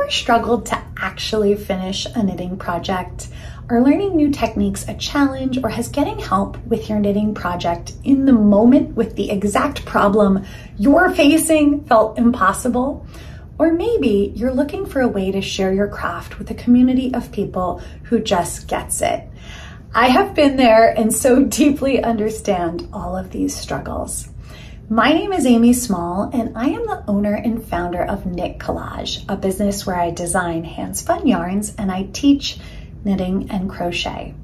ever struggled to actually finish a knitting project? Are learning new techniques a challenge, or has getting help with your knitting project in the moment with the exact problem you're facing felt impossible? Or maybe you're looking for a way to share your craft with a community of people who just gets it. I have been there and so deeply understand all of these struggles. My name is Amy Small, and I am the owner and founder of Knit Collage, a business where I design hand-spun yarns and I teach knitting and crochet.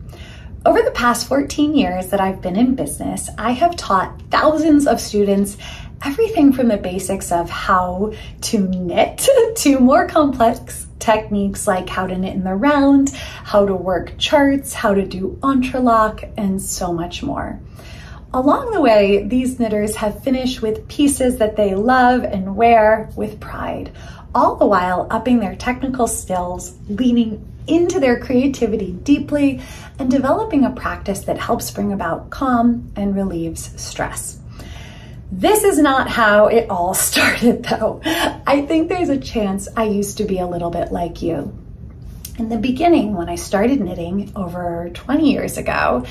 Over the past 14 years that I've been in business, I have taught thousands of students everything from the basics of how to knit to more complex techniques like how to knit in the round, how to work charts, how to do entrelac, and so much more. Along the way, these knitters have finished with pieces that they love and wear with pride, all the while upping their technical skills, leaning into their creativity deeply, and developing a practice that helps bring about calm and relieves stress. This is not how it all started, though. I think there's a chance I used to be a little bit like you. In the beginning, when I started knitting over 20 years ago,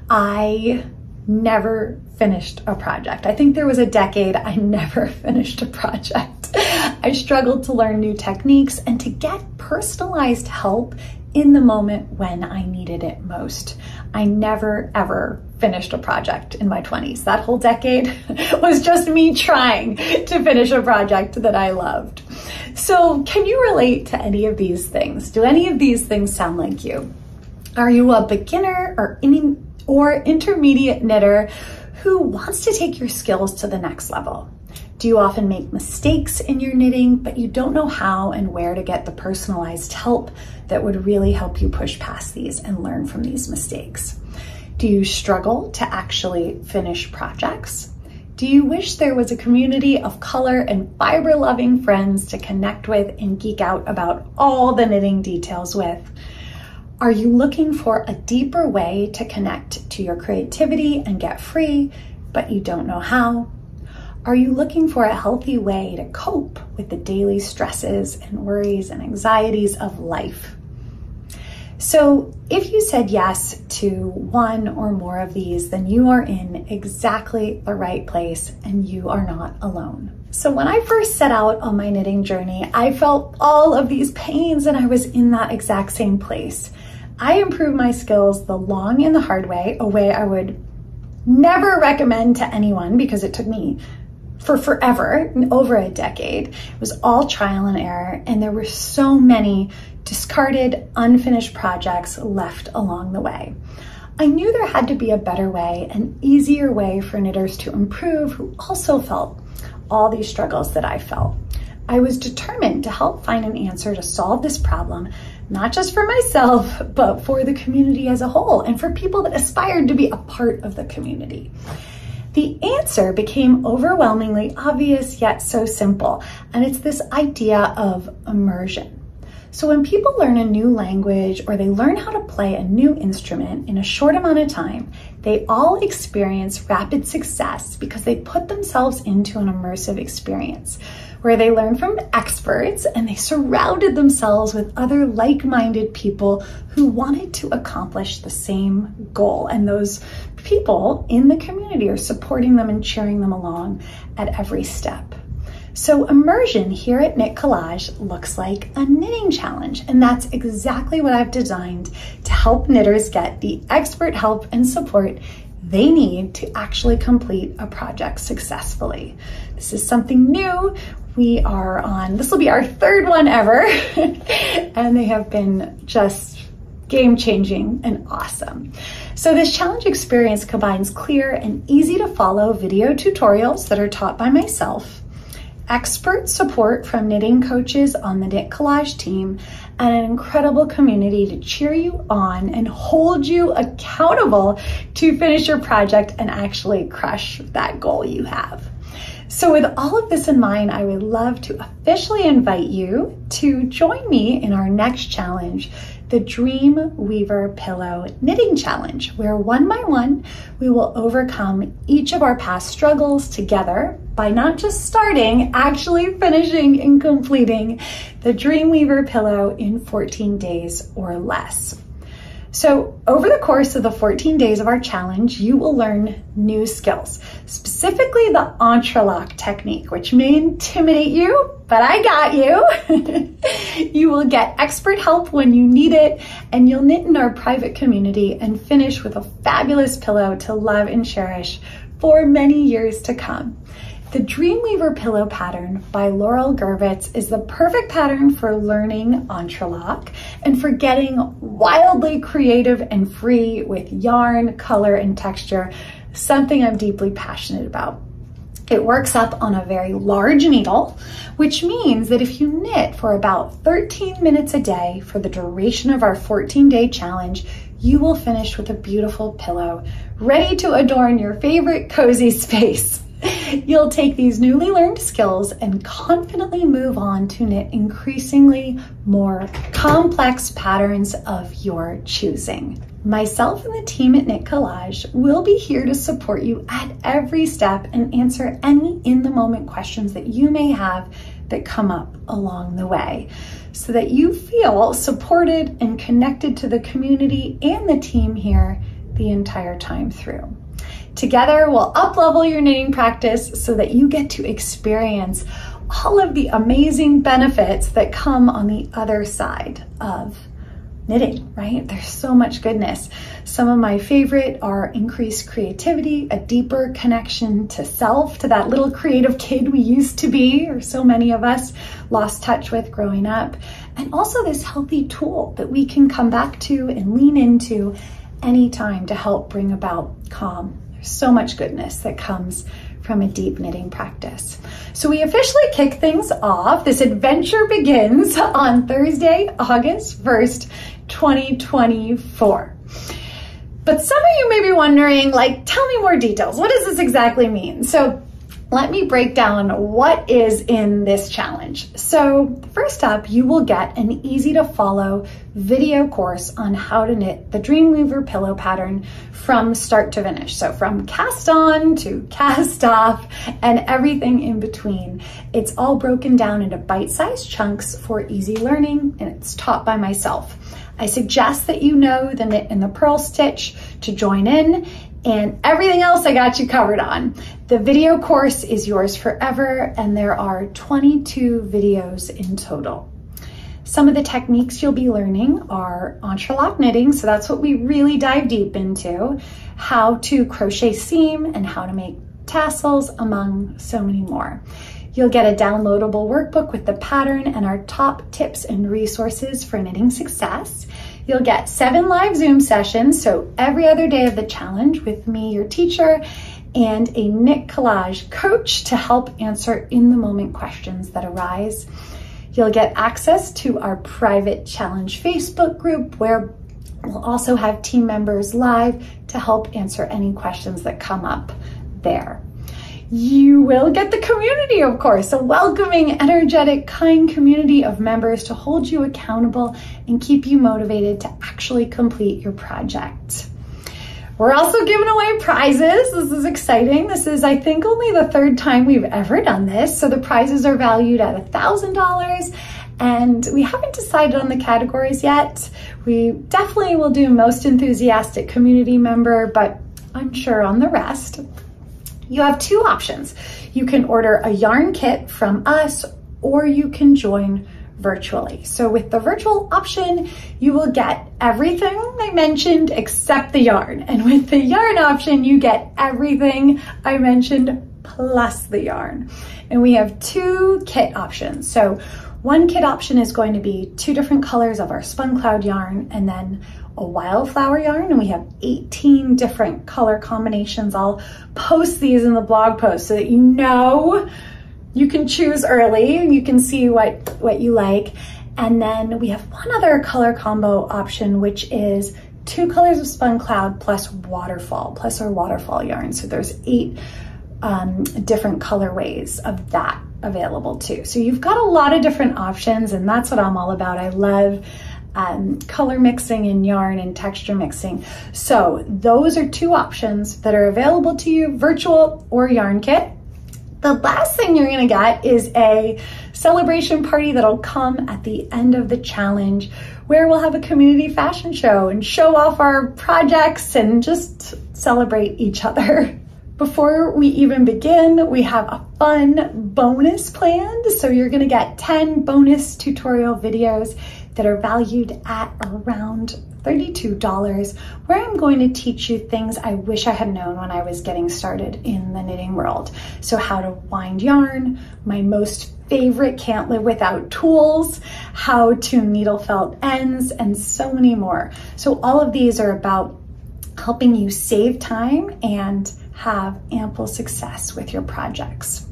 I never finished a project. I think there was a decade I never finished a project. I struggled to learn new techniques and to get personalized help in the moment when I needed it most. I never ever finished a project in my 20s. That whole decade was just me trying to finish a project that I loved. So can you relate to any of these things? Do any of these things sound like you? Are you a beginner or intermediate knitter who wants to take your skills to the next level? Do you often make mistakes in your knitting, but you don't know how and where to get the personalized help that would really help you push past these and learn from these mistakes? Do you struggle to actually finish projects? Do you wish there was a community of color and fiber-loving friends to connect with and geek out about all the knitting details with? Are you looking for a deeper way to connect to your creativity and get free, but you don't know how? Are you looking for a healthy way to cope with the daily stresses and worries and anxieties of life? So if you said yes to one or more of these, then you are in exactly the right place and you are not alone. So when I first set out on my knitting journey, I felt all of these pains and I was in that exact same place. I improved my skills the long and the hard way, a way I would never recommend to anyone because it took me for forever, over a decade. It was all trial and error, and there were so many discarded, unfinished projects left along the way. I knew there had to be a better way, an easier way for knitters to improve who also felt all these struggles that I felt. I was determined to help find an answer to solve this problem, not just for myself, but for the community as a whole and for people that aspired to be a part of the community. The answer became overwhelmingly obvious yet so simple, and it's this idea of immersion. So when people learn a new language or they learn how to play a new instrument in a short amount of time, they all experience rapid success because they put themselves into an immersive experience where they learn from experts and they surrounded themselves with other like-minded people who wanted to accomplish the same goal. And those people in the community are supporting them and cheering them along at every step. So immersion here at Knit Collage looks like a knitting challenge, and that's exactly what I've designed to help knitters get the expert help and support they need to actually complete a project successfully. This is something new. This will be our third one ever, and they have been just game-changing and awesome. So this challenge experience combines clear and easy to follow video tutorials that are taught by myself, expert support from knitting coaches on the Knit Collage team, and an incredible community to cheer you on and hold you accountable to finish your project and actually crush that goal you have. So with all of this in mind, I would love to officially invite you to join me in our next challenge, the Dream Weaver Pillow Knitting Challenge, where one by one, we will overcome each of our past struggles together by not just starting, actually finishing and completing the Dreamweaver pillow in 14 days or less. So over the course of the 14 days of our challenge, you will learn new skills, specifically the entrelac technique, which may intimidate you, but I got you. You will get expert help when you need it, and you'll knit in our private community and finish with a fabulous pillow to love and cherish for many years to come. The Dreamweaver pillow pattern by Laurel Gervitz is the perfect pattern for learning entrelac and for getting wildly creative and free with yarn, color, and texture, something I'm deeply passionate about. It works up on a very large needle, which means that if you knit for about 13 minutes a day for the duration of our 14-day challenge, you will finish with a beautiful pillow, ready to adorn your favorite cozy space. You'll take these newly learned skills and confidently move on to knit increasingly more complex patterns of your choosing. Myself and the team at Knit Collage will be here to support you at every step and answer any in-the-moment questions that you may have that come up along the way, so that you feel supported and connected to the community and the team here the entire time through. Together, we'll up-level your knitting practice so that you get to experience all of the amazing benefits that come on the other side of knitting, right? There's so much goodness. Some of my favorite are increased creativity, a deeper connection to self, to that little creative kid we used to be, or so many of us lost touch with growing up, and also this healthy tool that we can come back to and lean into anytime to help bring about calm. So much goodness that comes from a deep knitting practice. So we officially kick things off. This adventure begins on Thursday, August 1st, 2024. But some of you may be wondering, like, tell me more details. What does this exactly mean? So let me break down what is in this challenge. So first up, you will get an easy to follow video course on how to knit the Dreamweaver pillow pattern from start to finish. So from cast on to cast off and everything in between. It's all broken down into bite-sized chunks for easy learning, and it's taught by myself. I suggest that you know the knit and the purl stitch to join in, and everything else I got you covered on. The video course is yours forever, and there are 22 videos in total. Some of the techniques you'll be learning are entrelac knitting, so that's what we really dive deep into, how to crochet seam and how to make tassels, among so many more. You'll get a downloadable workbook with the pattern and our top tips and resources for knitting success. You'll get 7 live Zoom sessions, so every other day of the challenge with me, your teacher, and a Knit Collage coach to help answer in-the-moment questions that arise. You'll get access to our private challenge Facebook group, where we'll also have team members live to help answer any questions that come up there. You will get the community, of course, a welcoming, energetic, kind community of members to hold you accountable and keep you motivated to actually complete your project. We're also giving away prizes. This is exciting. This is, I think, only the 3rd time we've ever done this. So the prizes are valued at $1,000, and we haven't decided on the categories yet. We definitely will do most enthusiastic community member, but unsure on the rest. You have 2 options. You can order a yarn kit from us, or you can join virtually. So with the virtual option, you will get everything I mentioned except the yarn. And with the yarn option, you get everything I mentioned plus the yarn. And we have 2 kit options. So one kit option is going to be 2 different colors of our spun cloud yarn, and then a wildflower yarn, and we have 18 different color combinations. I'll post these in the blog post so that you know you can choose early and you can see what you like. And then we have one other color combo option, which is 2 colors of spun cloud plus waterfall, plus our waterfall yarn. So there's 8 different colorways of that available too. So you've got a lot of different options, and that's what I'm all about. I love color mixing and yarn and texture mixing. So those are 2 options that are available to you, virtual or yarn kit. The last thing you're gonna get is a celebration party that'll come at the end of the challenge, where we'll have a community fashion show and show off our projects and just celebrate each other. Before we even begin, we have a fun bonus planned. So you're gonna get 10 bonus tutorial videos that are valued at around $32, where I'm going to teach you things I wish I had known when I was getting started in the knitting world. So how to wind yarn, my most favorite can't live without tools, how to needle felt ends, and so many more. So all of these are about helping you save time and have ample success with your projects.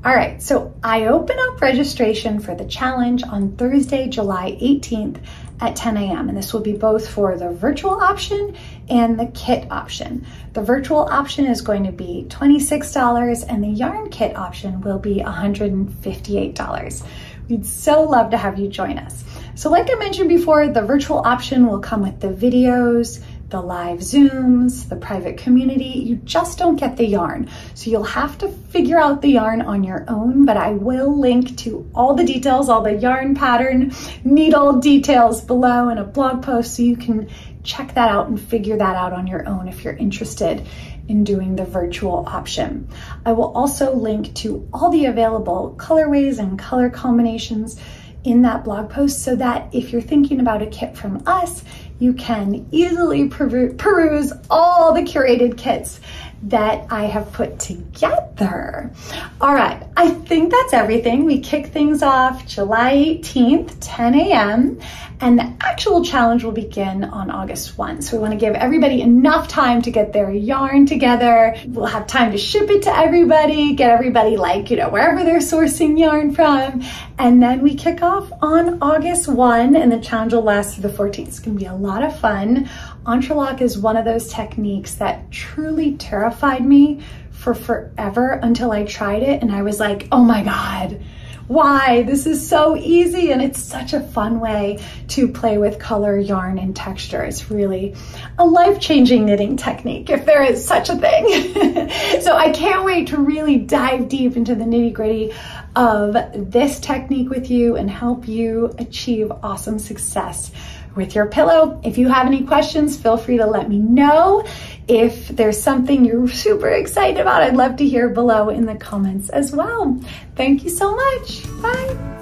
All right, so I open up registration for the challenge on Thursday, July 18th at 10 a.m. And this will be both for the virtual option and the kit option. The virtual option is going to be $26 and the yarn kit option will be $158. We'd so love to have you join us. So like I mentioned before, the virtual option will come with the videos, the live Zooms, the private community. You just don't get the yarn. So you'll have to figure out the yarn on your own, but I will link to all the details, all the yarn pattern, needle details below in a blog post, so you can check that out and figure that out on your own if you're interested in doing the virtual option. I will also link to all the available colorways and color combinations in that blog post, so that if you're thinking about a kit from us, you can easily peruse all the curated kits that I have put together. All right, I think that's everything. We kick things off July 18th, 10 a.m. and the actual challenge will begin on August 1. So we want to give everybody enough time to get their yarn together. We'll have time to ship it to everybody, get everybody wherever they're sourcing yarn from. And then we kick off on August 1 and the challenge will last through the 14th. It's going to be a lot of fun. Entrelock is one of those techniques that truly terrified me for forever until I tried it and I was like, oh my God, why? This is so easy and it's such a fun way to play with color, yarn, and texture. It's really a life-changing knitting technique, if there is such a thing. So I can't wait to really dive deep into the nitty-gritty of this technique with you and help you achieve awesome success with your pillow. If you have any questions, feel free to let me know. If there's something you're super excited about, I'd love to hear below in the comments as well. Thank you so much. Bye.